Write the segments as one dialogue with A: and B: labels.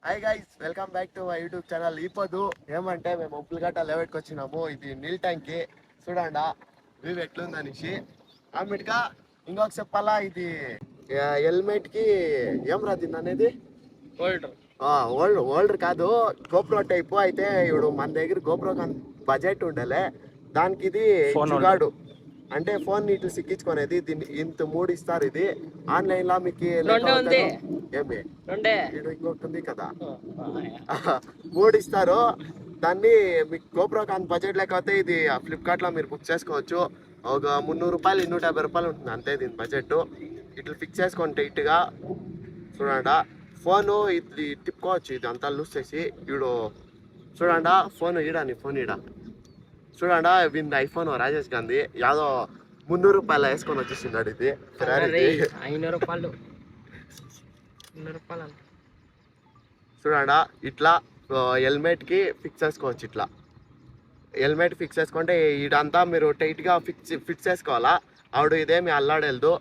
A: Hi guys, welcome back to my YouTube channel. ఇప్పుడు ఏమంటే మేము ఉప్పులగట్ట లెవెట్కి వచ్చినాము. ఇది నీల్ ట్యాంక్కి చూడండి వ్యూ ఎట్లుందనేసి. ఆమెట్గా ఇంకొక చెప్పాలా, ఇది హెల్మెట్ కి ఏం రాదు అనేది ఓల్డర్ కాదు, గోప్రో టైప్. అయితే ఇప్పుడు మన దగ్గర గోప్రో బడ్జెట్ ఉండాలి, దానికి ఇది జుగాడు అంటే ఫోన్ ఇటు సిక్కించుకునేది. దీన్ని ఇంత 3 ఇస్తారు. ఇది ఆన్లైన్ లో మీకు ఏమి ఇంకొకటి ఉంది కదా, 3 ఇస్తారు. దాన్ని మీకు గోప్రో కాన్ బడ్జెట్ లేకపోతే ఇది ఫ్లిప్కార్ట్ లో మీరు బుక్ చేసుకోవచ్చు. ఒక 300 రూపాయలు 250 రూపాయలు ఉంటుంది అంతే దీని బడ్జెట్. ఇట్లా ఫిక్స్ చేసుకోండి టైట్ గా. చూడండి ఫోను ఇది తిప్పుకోవచ్చు, ఇది అంతా లూజ్ చేసి. ఇప్పుడు చూడండి ఫోన్ నీ ఫోన్ చూడండి, వీంది ఐఫోన్ రాజేష్ గాంధీ యాదో 300 రూపాయలు వేసుకొని వచ్చేసినాడు. ఇది 500 రూపాయలు. చూడండి ఇట్లా హెల్మెట్ కి ఫిక్స్ చేసుకోవచ్చు. ఇట్లా హెల్మెట్ ఫిక్స్ చేసుకుంటే ఇదంతా మీరు టైట్ గా ఫిక్స్ చేసుకోవాలా. ఆవిడ ఇదేమి అల్లాడేదు.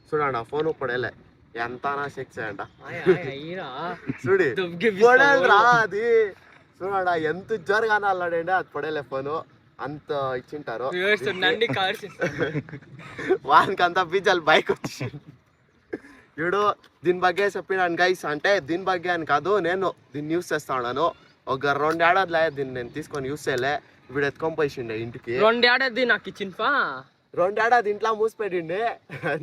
A: చూడండి ఫోన్ పడేలే ఎంత సెక్స్ అంట చూడి రా అది. చూడండి ఎంత జోరుగానే అల్లాడండి, అది పడేలే ఫోను. అంత ఇచ్చింటారు వానికి అంతా బీజాలు బైక్ వచ్చి. ఇప్పుడు దీని బగ్గే చెప్పినాను గైస్. అంటే దీని బగ్గే అని కాదు, నేను దీన్ని యూస్ చేస్తా ఉన్నాను. ఒక 2 ఏడాదిలే దీన్ని నేను తీసుకొని యూస్ చేయలే. ఇప్పుడు ఎత్తుకొని పోయిండే ఇంటికి.
B: 2 ఏడాది నాకు ఇచ్చింది.
A: 2 ఏడాది ఇంట్లో మూసిపెట్టిండే.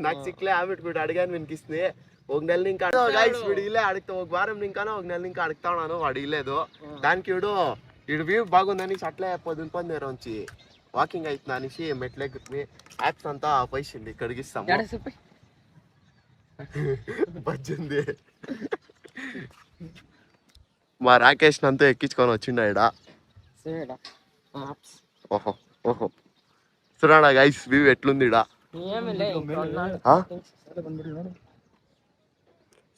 A: నాకు సిక్లే ఆమె వీడు అడిగాను వినికిస్తుంది. ఒక నెల ఇంకా గైస్ వీడు ఇలే అడుగుతా, ఒక వారం ఇంకానో ఒక నెల ఇంకా అడుగుతా ఉన్నాను, వాడు ఇలేదు. దానికి వీడు వ్యూ బాగుందని అట్లే పొద్దున నుంచి వాకింగ్ అవుతుంది అనేసి మెట్లెక్కుతుంది. యాప్స్ అంతా పోయింది కడిగిస్తాము. బజ్జింది మా రాకేష్ అంతా ఎక్కించుకొని వచ్చిండ ఈడ. ఓహో ఓహో చూడా గైస్ వ్యూ ఎట్లుంది ఈడ.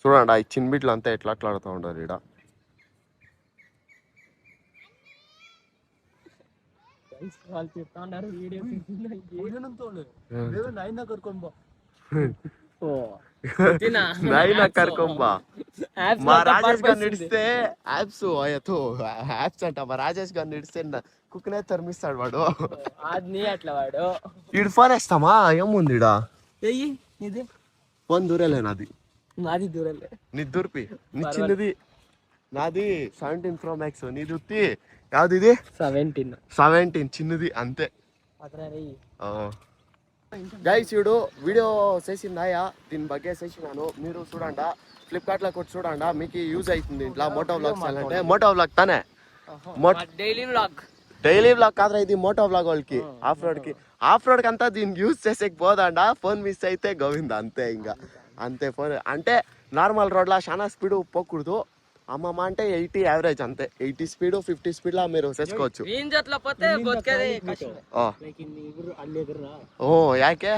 A: చూడండి ఈ చిన్న బిడ్డలు అంతా ఎట్లా ఆడుతూ ఉంటారు ఈడ. మా రాజేష్ గారు నడిస్తే యాప్స్ అంట. మా రాజేష్ గారు నడిస్తే కుక్కనే తరిమిస్తాడు వాడు. ఈడు ఫోన్ వేస్తామా ఏముంది ఈడ. ఫోన్ దూరేలే నాది దూరలే. నీ దూర్పి నీ చిన్నది. నాది 17 Pro Max. నీది ఉత్తి యావది ఇది 17 చిన్నది అంతే. గైస్ ఇప్పుడు వీడియో చేసిందాయా దీని బగ్గే చేసినాను. మీరు చూడండి ఫ్లిప్కార్ట్ లో కూడా చూడండి, మీకు యూజ్ అవుతుంది. ఇట్లా మోటో వ్లాగ్స్ అంటే మోటో వ్లాగ్ తానే డైలీ వ్లాగ్ కాదురా ఇది మోటో వ్లాగ్ వాళ్ళకి. ఆఫ్ రోడ్ కి అంతా దీన్ని యూజ్ చేసేకి పోదండా. ఫోన్ మిస్ అయితే గోవింద అంతే. ఇంకా అంతే. ఫోన్ అంటే నార్మల్ రోడ్లా చాలా స్పీడ్ పోకూడదు. అమ్మమ్మ అంటే 80 యావరేజ్ అంతే. 80 స్పీడ్ 50 స్పీడ్ లా మీరు చేసుకోవచ్చు. ಓ ಯಾಕೆ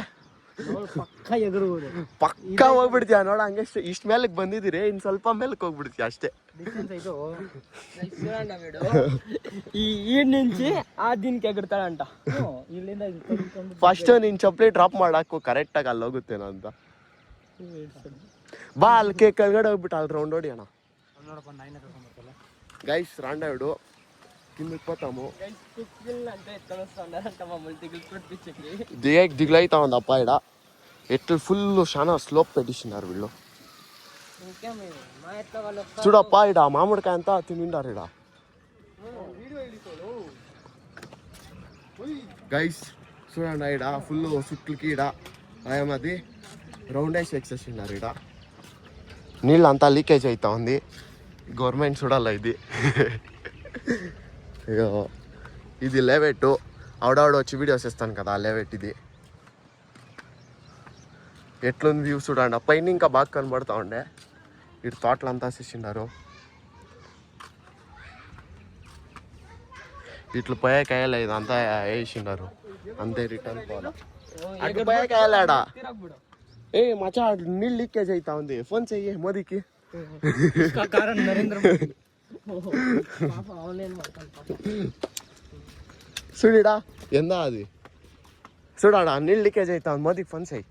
A: ಪಕ್ಕ ಹೋಗ್ಬಿಡ್ತೀಯ ನೋಡ. ಹಂಗೆ ಇಷ್ಟ ಮೇಲಕ್ಕೆ ಬಂದಿದ್ದೀರಿ, ಇನ್ ಸ್ವಲ್ಪ ಮೇಲಕ್ಕೆ ಹೋಗ್ಬಿಡ್ತೀಯ ಅಷ್ಟೇ.
B: ಈ నుంచి ಆ ದಿನಕ್ಕೆ ಎಗರ್ತಾಳಂಟ.
A: ಫಸ್ಟ್ ನೀನ್ ಚಪ್ಪಲಿ ಡ್ರಾಪ್ ಮಾಡಾಕು ಕರೆಕ್ಟ್ ಆಗಿ ಅಲ್ಲಿ ಹೋಗುತ್ತೇನೋ ಅಂತ. ಬಾ ಅಲ್ಲಿ ಕೆಳಗಡೆ ಹೋಗ್ಬಿಟ್ಟು ಅಲ್ಲಿ ರೌಂಡ್ ಹೊಡಿ ಅಣ್ಣ. గైస్ రాండాడు కిందకి పోతాము. దిగులైతా ఉంది అప్ప ఇడ. ఎట్లు ఫుల్ చాలా స్లోప్ పెట్టిస్తున్నారు వీళ్ళు. చూడప్ప ఇడ మామిడికాయ అంతా తినిండారు ఇడ. గైస్ చూడండి ఇడ ఫుల్ చుట్లకి ఇడ ఏమది రౌండ్ వేసి ఎక్సేసినారు. ఇడ నీళ్ళు అంతా లీకేజ్ అవుతా ఉంది. గవర్నమెంట్ చూడాల ఇది. ఇది లేవెట్టు. ఆవిడావిడ వచ్చి వీడియోస్ ఇస్తాను కదా లేవెట్. ఇది ఎట్లుంది వ్యూ చూడండి. పైన ఇంకా బాగా కనబడతా ఉండే. ఇటు తోటలు అంతా వేసేసినారు. ఇట్లు పోయే కాయలే ఇదంతా వేసినారు అంతే. రిటర్న్ పోవాలా అటు పోయే కాయలాడా. ఏ మచా నీళ్ళు లీకేజ్ అవుతా ఉంది. ఫోన్ చెయ్యి మోదీకి. చూడిడా ఎందా అది చూడాడా నీళ్ళు లీకేజ్ అవుతా ఉంది. మోదీకి ఫోన్ చెయ్యి.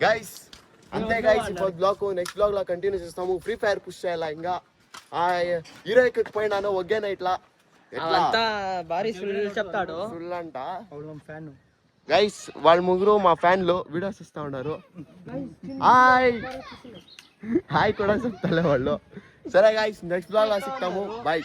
A: గైస్ అంతే గైస్ ఇప్పుడు బ్లాగ్ నెక్స్ట్ బ్లాగ్ లో కంటిన్యూ చేస్తాము. ఫ్రీ ఫైర్ పుష్ చేయాలా ఇంకా ఆ హీరో ఎక్కకపోయినాను ఒగ్గేనా ఇట్లా ఎట్లా
B: అంతా భారీ సుల్లు చెప్తాడు.
A: అంట గైస్ వాళ్ళ ముగ్గురు మా ఫ్యాన్లు వీడియోస్ ఇస్తా ఉన్నారు. హాయ్ హాయ్ కూడా చెప్తాలే వాళ్ళు. సరే గైస్ నెక్స్ట్ బ్లాగ్ లో సిక్తాము. బాయ్.